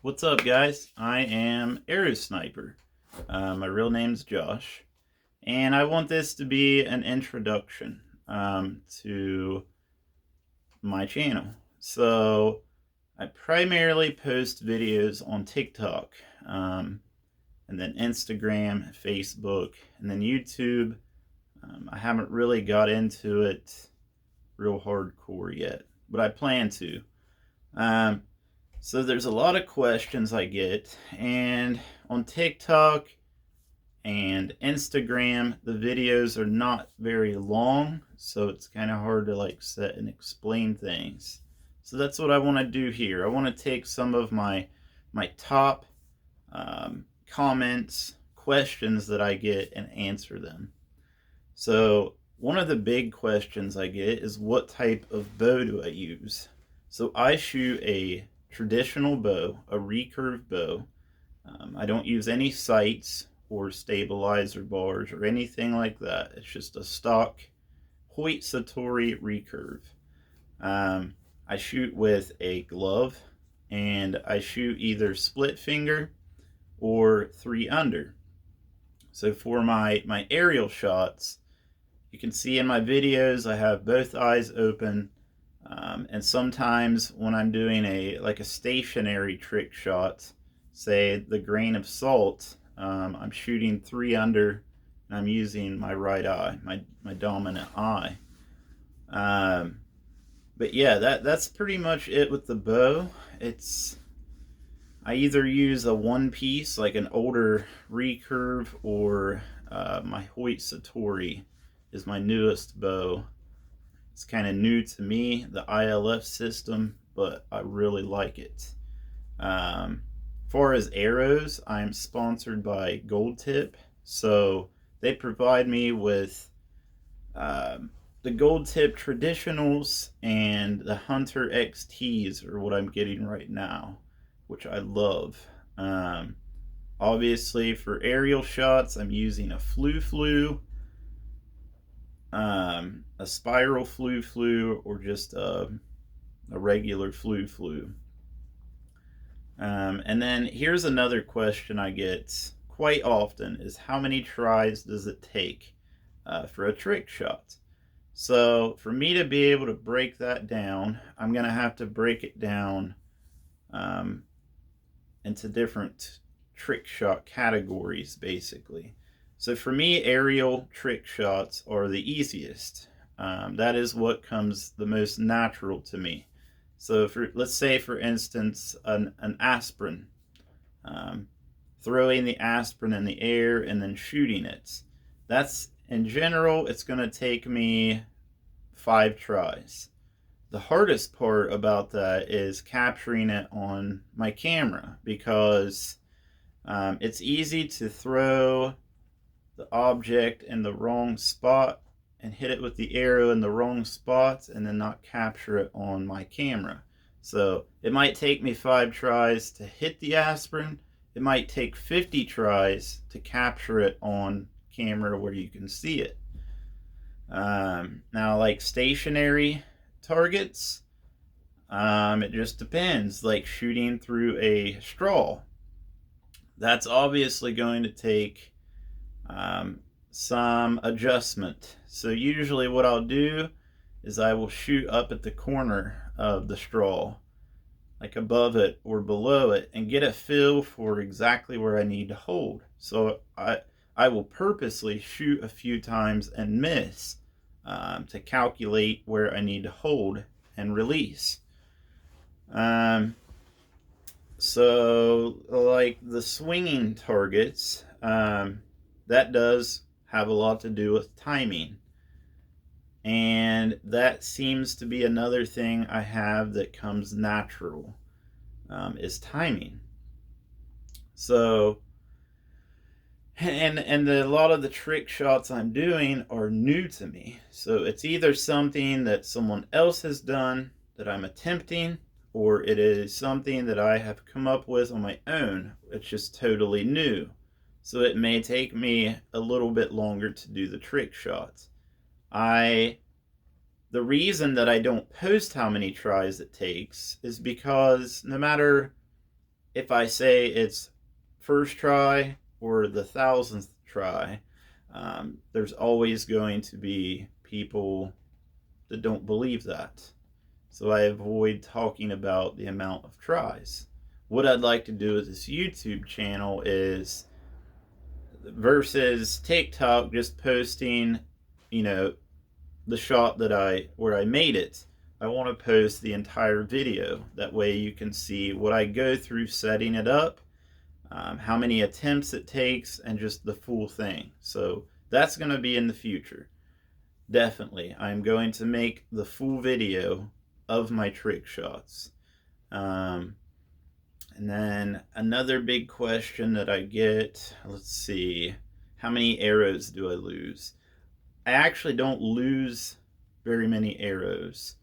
What's up, guys? I am Arrow Sniper. My real name's Josh, and I want this to be an introduction to my channel. So, I primarily post videos on TikTok, and then Instagram, Facebook, and then YouTube. I haven't really got into it real hardcore yet, but I plan to. Um, so there's a lot of questions I get, and on TikTok and Instagram, the videos are not very long, so it's kind of hard to like set and explain things. So that's what I want to do here. I want to take some of my top comments, questions that I get, and answer them. So one of the big questions I get is, what type of bow do I use? So I shoot a traditional bow, a recurve bow. I don't use any sights or stabilizer bars or anything like that. It's just a stock Hoyt Satori recurve. I shoot with a glove, and I shoot either split finger or 3-under. So for my aerial shots, you can see in my videos I have both eyes open, and sometimes when I'm doing a stationary trick shot, say the grain of salt, I'm shooting 3-under, and I'm using my right eye, my dominant eye. But yeah, that's pretty much it with the bow. I either use a one piece, like an older recurve, or my Hoyt Satori is my newest bow. It's kind of new to me, the ILF system, but I really like it. Far as arrows, I'm sponsored by Gold Tip, so they provide me with the Gold Tip Traditionals, and the Hunter XTs are what I'm getting right now, which I love. Obviously, for aerial shots, I'm using a Flu, a spiral Flu, or just a regular Flu. And then here's another question I get quite often: is how many tries does it take for a trick shot? So for me to be able to break that down, I'm going to have to break it down um, into different trick shot categories, basically. So for me, aerial trick shots are the easiest. That is what comes the most natural to me. So let's say, for instance, an aspirin, um, throwing the aspirin in the air and then shooting it. That's, in general, it's going to take me 5 tries. The hardest part about that is capturing it on my camera, because it's easy to throw the object in the wrong spot and hit it with the arrow in the wrong spots and then not capture it on my camera. So it might take me 5 tries to hit the aspirin. It might take 50 tries to capture it on camera where you can see it. Now, like stationary targets, it just depends. Like shooting through a straw, that's obviously going to take some adjustment. So usually what I'll do is I will shoot up at the corner of the straw, like above it or below it, and get a feel for exactly where I need to hold. So I will purposely shoot a few times and miss, to calculate where I need to hold and release. So like the swinging targets, that does have a lot to do with timing. And that seems to be another thing I have that comes natural, is timing. So, a lot of the trick shots I'm doing are new to me. So it's either something that someone else has done that I'm attempting, or it is something that I have come up with on my own. It's just totally new. So it may take me a little bit longer to do the trick shots. The reason that I don't post how many tries it takes is because no matter if I say it's first try or the 1000th try, there's always going to be people that don't believe that. So I avoid talking about the amount of tries. What I'd like to do with this YouTube channel is, versus TikTok just posting, the shot where I made it, I want to post the entire video. That way you can see what I go through setting it up, how many attempts it takes, and just the full thing. So that's going to be in the future. Definitely, I'm going to make the full video of my trick shots. And then another big question that I get, let's see, how many arrows do I lose? I actually don't lose very many arrows,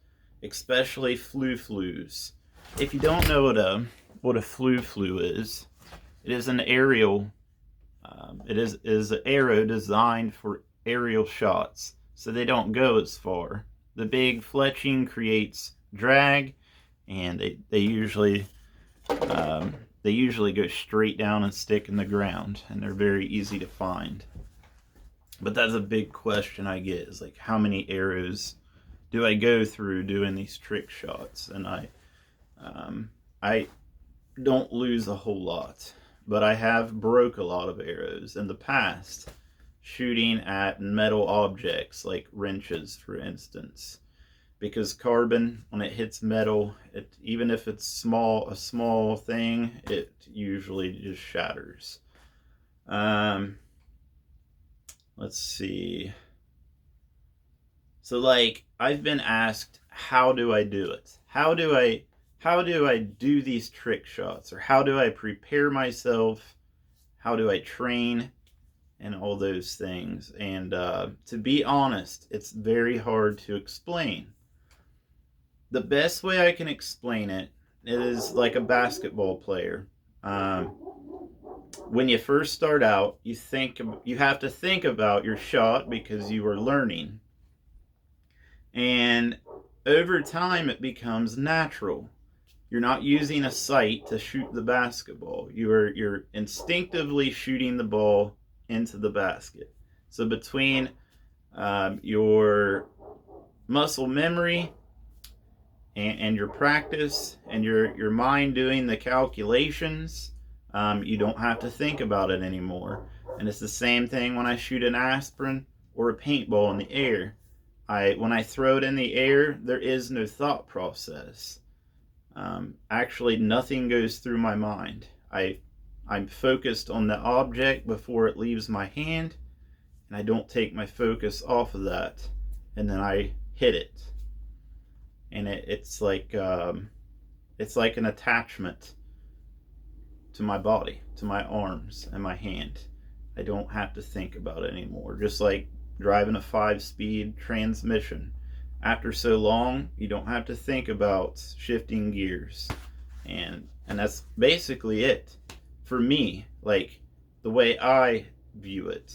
especially flu-flus. If you don't know what a flu-flu is, it is an aerial, it is an arrow designed for aerial shots, so they don't go as far. The big fletching creates drag, and they usually go straight down and stick in the ground, and they're very easy to find. But that's a big question I get, is like, how many arrows do I go through doing these trick shots? And I don't lose a whole lot, but I have broke a lot of arrows in the past, shooting at metal objects like wrenches, for instance. Because carbon, when it hits metal, even if it's a small thing, it usually just shatters. Let's see. So, like, I've been asked, how do I do it? How do I do these trick shots? Or how do I prepare myself? How do I train? And all those things. And to be honest, it's very hard to explain. The best way I can explain it is like a basketball player. When you first start out, you have to think about your shot because you are learning. And over time, it becomes natural. You're not using a sight to shoot the basketball. You're instinctively shooting the ball into the basket. So between your muscle memory and your practice and your mind doing the calculations, you don't have to think about it anymore. And it's the same thing when I shoot an aspirin or a paintball in the air. When I throw it in the air, there is no thought process. Actually, nothing goes through my mind. I'm focused on the object before it leaves my hand, and I don't take my focus off of that, and then I hit it. And it's like an attachment to my body, to my arms and my hand. I don't have to think about it anymore. Just like driving a 5-speed transmission. After so long, you don't have to think about shifting gears. And that's basically it. For me, like, the way I view it.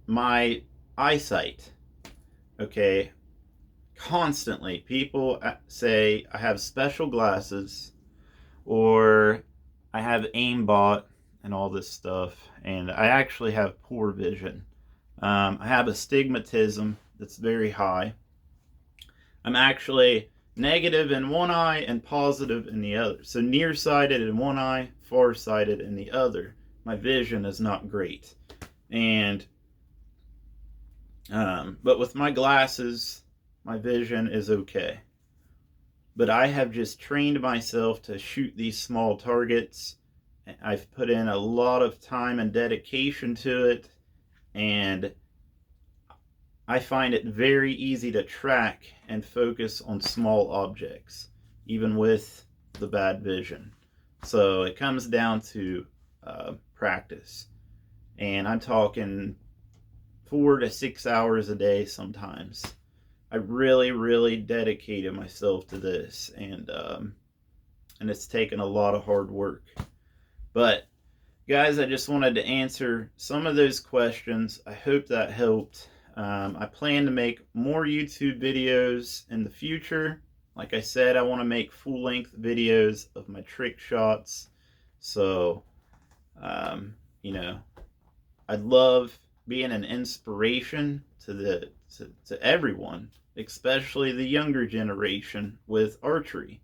My eyesight, okay, constantly people say I have special glasses, or I have aimbot and all this stuff, and I actually have poor vision. I have astigmatism that's very high. I'm actually negative in one eye and positive in the other. So nearsighted in one eye, farsighted in the other. My vision is not great. And but with my glasses, my vision is okay. But I have just trained myself to shoot these small targets. I've put in a lot of time and dedication to it, and I find it very easy to track and focus on small objects, even with the bad vision. So it comes down to practice. And I'm talking 4 to 6 hours a day sometimes. I really, really dedicated myself to this, and it's taken a lot of hard work. But guys, I just wanted to answer some of those questions. I hope that helped. I plan to make more YouTube videos in the future. Like I said, I want to make full-length videos of my trick shots. So, you know, I'd love being an inspiration to everyone, especially the younger generation with archery.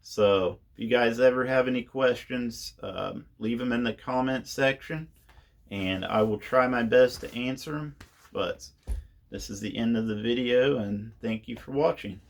So, if you guys ever have any questions, leave them in the comment section, and I will try my best to answer them. But this is the end of the video, and thank you for watching.